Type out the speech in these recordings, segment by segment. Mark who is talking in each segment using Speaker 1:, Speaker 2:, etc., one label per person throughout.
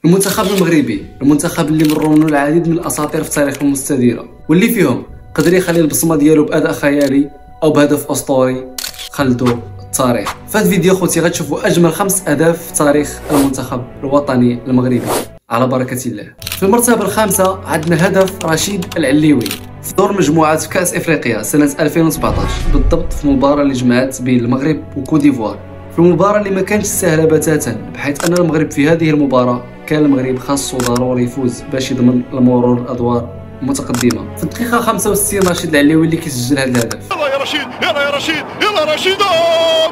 Speaker 1: المنتخب المغربي، المنتخب اللي مروا منه العديد من الاساطير في تاريخ المستديره، واللي فيهم قدر يخلي البصمه ديالو باداء خيالي او بهدف اسطوري خلدو التاريخ. في هذا الفيديو خوتي غتشوفوا اجمل 5 اهداف في تاريخ المنتخب الوطني المغربي على بركه الله. في المرتبه الخامسه عندنا هدف رشيد العليوي في دور مجموعات في كاس افريقيا سنه 2017، بالضبط في مباراه اللي جمعت بين المغرب وكوديفوار، في المباراه اللي ما كانتش سهله بتاتا، بحيث ان المغرب في هذه المباراه كان المغرب خاصو ضروري يفوز باش يضمن المرور الادوار المتقدمه. في الدقيقه 65 رشيد العليوي اللي كيسجل هذا الهدف.
Speaker 2: يلا يا رشيد، يلا يا رشيد، يلا رشيد،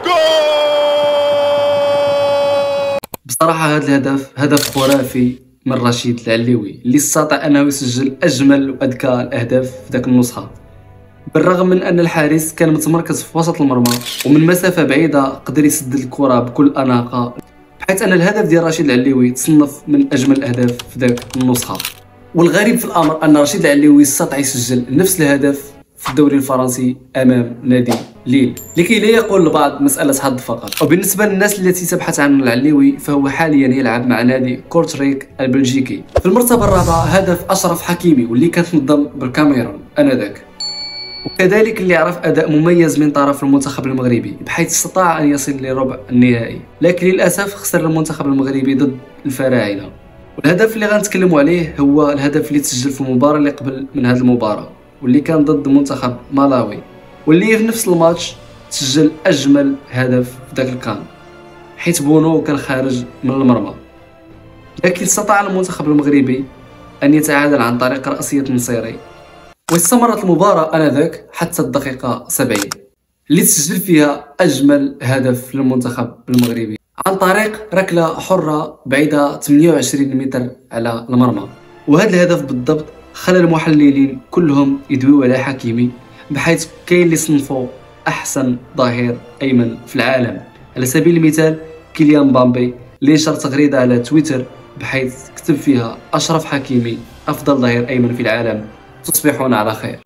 Speaker 2: جول!
Speaker 1: بصراحه هذا الهدف هدف خرافي من رشيد العليوي اللي استطاع انه يسجل اجمل واذكى الاهداف في ذاك النسخه، بالرغم من ان الحارس كان متمركز في وسط المرمى ومن مسافه بعيده قدر يسدد الكره بكل اناقه، بحيث ان الهدف ديال رشيد العليوي تصنف من اجمل الاهداف في ذاك النسخه. والغريب في الامر ان رشيد العليوي استطاع يسجل نفس الهدف في الدوري الفرنسي امام نادي ليل، لكي لا يقول البعض مساله حظ فقط. وبالنسبه للناس التي تبحث عن العليوي فهو حاليا يلعب مع نادي كورتريك البلجيكي. في المرتبه الرابعه هدف اشرف حكيمي واللي كانت تنظم بالكاميرون انذاك، وكذلك اللي عرف اداء مميز من طرف المنتخب المغربي بحيث استطاع ان يصل لربع النهائي، لكن للاسف خسر المنتخب المغربي ضد الفراعنه. والهدف اللي غنتكلموا عليه هو الهدف اللي تسجل في المباراه اللي قبل من هذه المباراه واللي كان ضد منتخب مالاوي، واللي في نفس الماتش تسجل اجمل هدف في ذاك الكان حيث بونو كان خارج من المرمى، لكن استطاع المنتخب المغربي ان يتعادل عن طريق رأسية النصيري. واستمرت المباراة آنذاك حتى الدقيقة 70 اللي تسجل فيها أجمل هدف للمنتخب المغربي عن طريق ركلة حرة بعيدة 28 متر على المرمى. وهذا الهدف بالضبط خلى المحللين كلهم يدويو على حكيمي، بحيث كاين اللي صنفوا أحسن ظهير أيمن في العالم. على سبيل المثال كيليان مبابي اللي نشر تغريدة على تويتر بحيث كتب فيها أشرف حكيمي أفضل ظهير أيمن في العالم، تصبحون على خير.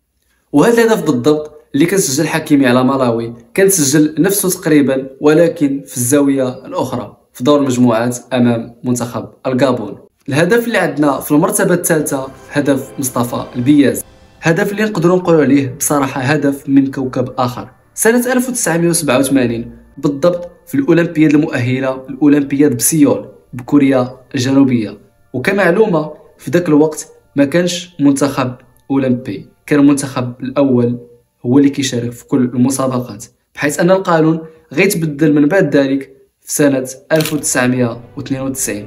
Speaker 1: وهذا الهدف بالضبط اللي كان سجل حكيمي على مالاوي كان سجل نفسه تقريبا ولكن في الزاويه الاخرى في دور المجموعات امام منتخب الغابون. الهدف اللي عندنا في المرتبه الثالثه هدف مصطفى البياز، هدف اللي نقدروا نقولوا عليه بصراحه هدف من كوكب اخر. سنه 1987 بالضبط في الاولمبياد المؤهله الاولمبياد بسيول بكوريا الجنوبيه، وكمعلومه في ذاك الوقت ما كانش منتخب اولمبي، كان المنتخب الاول هو اللي كيشارك في كل المسابقات، بحيث ان القانون غيتبدل من بعد ذلك في سنه 1992.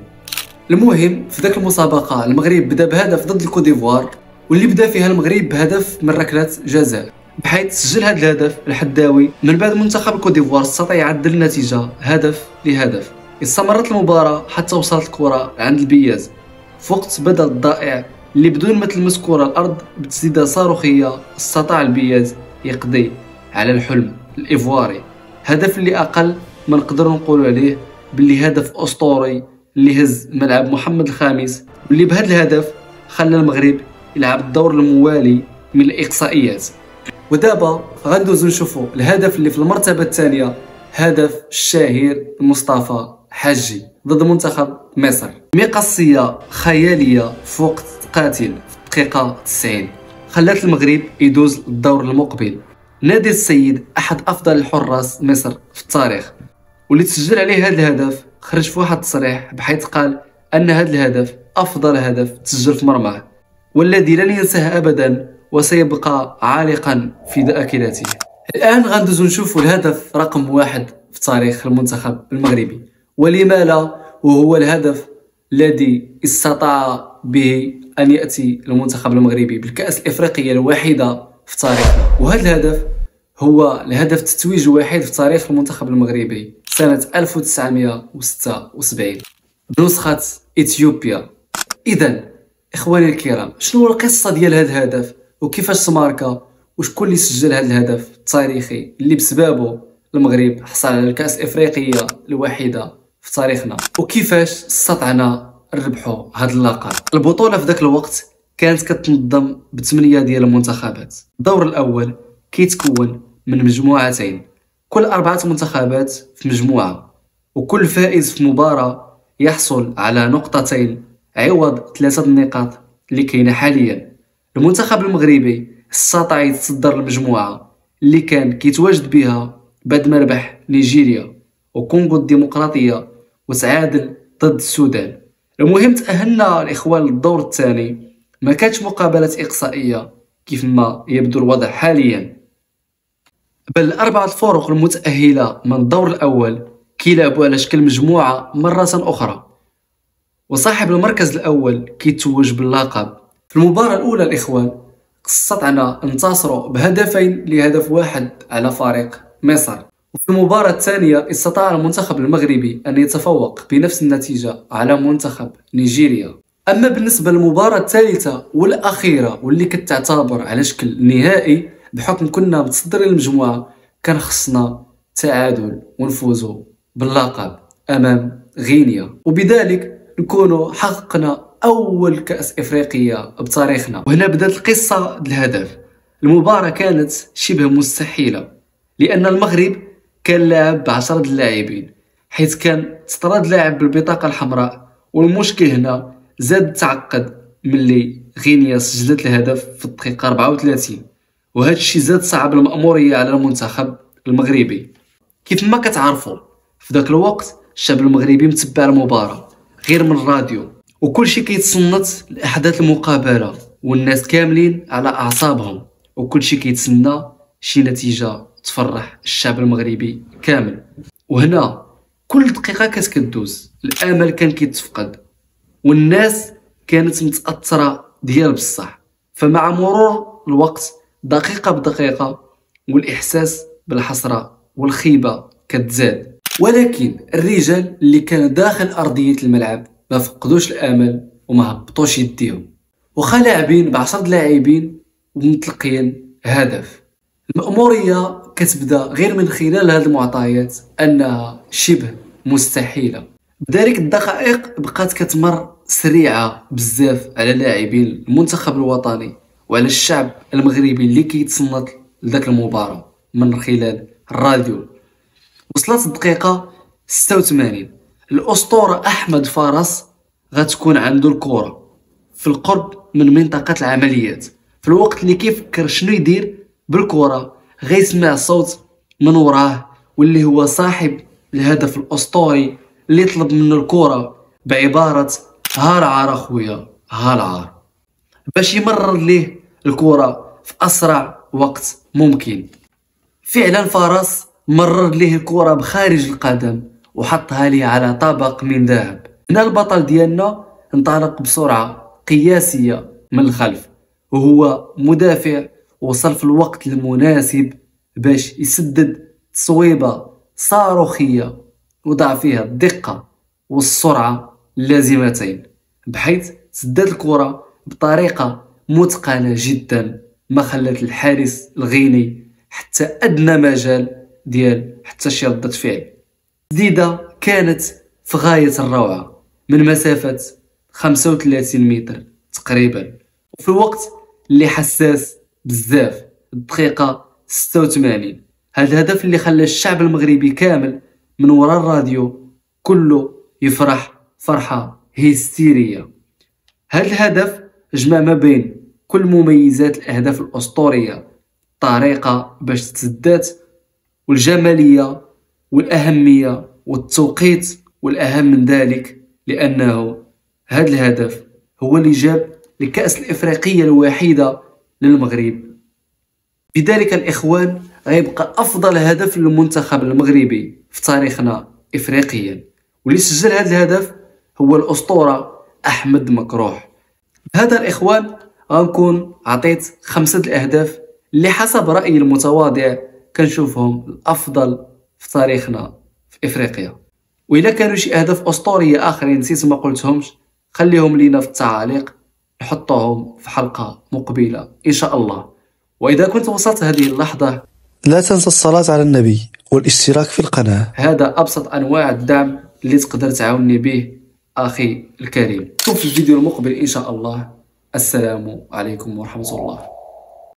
Speaker 1: المهم في ذاك المسابقه المغرب بدا بهدف ضد الكوديفوار، واللي بدا فيها المغرب بهدف من ركله جزاء، بحيث سجل هذا الهدف الحداوي. من بعد منتخب الكوديفوار استطاع يعدل النتيجه هدف لهدف. استمرت المباراه حتى وصلت الكره عند البياز في وقت بدل ضائع اللي بدون ما تلمس كرة الأرض بتسديدة صاروخية استطاع البياز يقضي على الحلم الإيفواري. هدف اللي أقل ما نقدر نقول عليه باللي هدف أسطوري اللي هز ملعب محمد الخامس، واللي بهذا الهدف خلى المغرب يلعب الدور الموالي من الإقصائيات. ودابا غندوزو نشوفوا الهدف اللي في المرتبة الثانية، هدف الشهير مصطفى حجي ضد منتخب مصر. مقصية خيالية في وقت قاتل في الدقيقة 90 خلات المغرب يدوز الدور المقبل. نادر السيد أحد أفضل الحراس مصر في التاريخ، واللي تسجل عليه هذا الهدف خرج في واحد التصريح بحيث قال أن هذا الهدف أفضل هدف تسجل في مرماه والذي لن ينساه أبدا وسيبقى عالقا في ذاكرته. الآن غندوزو نشوفوا الهدف رقم 1 في تاريخ المنتخب المغربي، ولما لا وهو الهدف الذي استطاع به أن يأتي المنتخب المغربي بالكأس الإفريقية الوحيدة في تاريخنا. وهذا الهدف هو الهدف التتويج الوحيد في تاريخ المنتخب المغربي سنة 1976 بنسخة إثيوبيا. إذن إخواني الكرام، شنو القصة ديال هذا الهدف وكيفاش تماركا وشكون اللي سجل هذا الهدف التاريخي اللي بسببه المغرب حصل على الكأس الإفريقية الوحيدة في تاريخنا، وكيفاش استطعنا نربحوا هذا اللقب. البطولة في ذاك الوقت كانت كتنظم ب8 ديال المنتخبات. الدور الأول كيتكون من مجموعتين، كل 4 منتخبات في مجموعة، وكل فائز في مباراة يحصل على نقطتين عوض 3 النقاط اللي كاينه حاليا. المنتخب المغربي استطاع يتصدر المجموعه اللي كان كيتواجد بها بعد ما ربح نيجيريا وكونغو الديمقراطيه وتعادل ضد السودان. المهم تأهلنا الإخوان للدور الثاني، ما كانتش مقابلة إقصائية كيف ما يبدو الوضع حاليا، بل 4 الفرق المتأهلة من الدور الأول كيلعبوا على شكل مجموعة مرة أخرى، وصاحب المركز الأول كيتوج باللقب. في المباراة الأولى الإخوان استطعنا انتصروا بهدفين لهدف واحد على فريق مصر، وفي المباراة الثانية استطاع المنتخب المغربي أن يتفوق بنفس النتيجة على منتخب نيجيريا. أما بالنسبة للمباراة الثالثة والأخيرة واللي كتعتبر على شكل نهائي، بحكم كنا متصدرين المجموعة كان خصنا تعادل ونفوزوا باللقب أمام غينيا، وبذلك نكونوا حققنا أول كأس إفريقية بتاريخنا. وهنا بدأت القصة الهدف. المباراة كانت شبه مستحيلة لأن المغرب كان لاعب ب10 اللاعبين، حيث كان استطراد لاعب بالبطاقة الحمراء. والمشكل هنا زاد تعقد ملي غينيا سجلت الهدف في الدقيقة 34، وهذا الشيء زاد صعب المأمورية على المنتخب المغربي. كيف ما كتعرفوا في ذاك الوقت الشعب المغربي متبع المباراة غير من الراديو، وكل شيء كيتصنت لأحداث المقابلة، والناس كاملين على أعصابهم، وكل شيء كيتسنى شي نتيجة تفرح الشعب المغربي كامل. وهنا كل دقيقة كتدوز الأمل كان كيتفقد، والناس كانت متأثرة ديال بصح. فمع مرور الوقت دقيقة بدقيقة والإحساس بالحسرة والخيبة كتزاد، ولكن الرجال اللي كانوا داخل أرضية الملعب ما فقدوش الأمل وما هبطوش يديهم، وخا لاعبين ب10 لاعبين ومتلقين هدف. المأمورية كتبدا غير من خلال هذه المعطيات أنها شبه مستحيلة. بذلك الدقائق بقات كتمر سريعة بزاف على لاعبين المنتخب الوطني وعلى الشعب المغربي اللي كيتصنت لذاك المباراة من خلال الراديو. وصلت الدقيقة 86، الأسطورة أحمد فارس غتكون عنده الكرة في القرب من منطقة العمليات. في الوقت اللي كيفكر شنو يدير بالكرة غيسمع صوت من وراه، واللي هو صاحب الهدف الأسطوري اللي طلب منه الكرة بعبارة ها العار اخويا ها العار، باش يمرر ليه الكرة في أسرع وقت ممكن. فعلا فارس مرر ليه الكرة بخارج القدم وحطها ليه على طبق من ذهب. هنا البطل ديالنا انطلق بسرعة قياسية من الخلف، وهو مدافع وصل في الوقت المناسب باش يسدد تصويبة صاروخية وضع فيها الدقة والسرعة اللازمتين، بحيث سدد الكرة بطريقة متقنة جدا ما خلت الحارس الغيني حتى أدنى مجال ديال حتى شي ردة فعل. تسديدة كانت في غاية الروعة من مسافة 35 متر تقريبا، وفي الوقت اللي حساس بزاف الدقيقة 86. هذا الهدف اللي خلى الشعب المغربي كامل من وراء الراديو كله يفرح فرحة هستيرية. هذا الهدف جمع ما بين كل مميزات الأهداف الأسطورية، الطريقة باش تسدات والجمالية والأهمية والتوقيت، والأهم من ذلك لأنه هذا الهدف هو اللي جاب الكأس الإفريقية الوحيدة للمغرب. بذلك الإخوان غيبقى أفضل هدف للمنتخب المغربي في تاريخنا إفريقيا، واللي سجل هذا الهدف هو الأسطورة أحمد مكروح. بهذا الإخوان غنكون عطيت 5 الأهداف اللي حسب رأيي المتواضع كنشوفهم الأفضل في تاريخنا في إفريقيا. وإذا كانوا شي أهداف أسطورية آخرين نسيت ما قلتهمش خليهم لينا في التعاليق نحطهم في حلقة مقبلة إن شاء الله. وإذا كنت وصلت هذه اللحظة
Speaker 3: لا تنسى الصلاة على النبي والاشتراك في القناة.
Speaker 1: هذا أبسط أنواع الدعم اللي تقدر تعاونني به أخي الكريم. شوف الفيديو المقبل إن شاء الله. السلام عليكم ورحمة الله.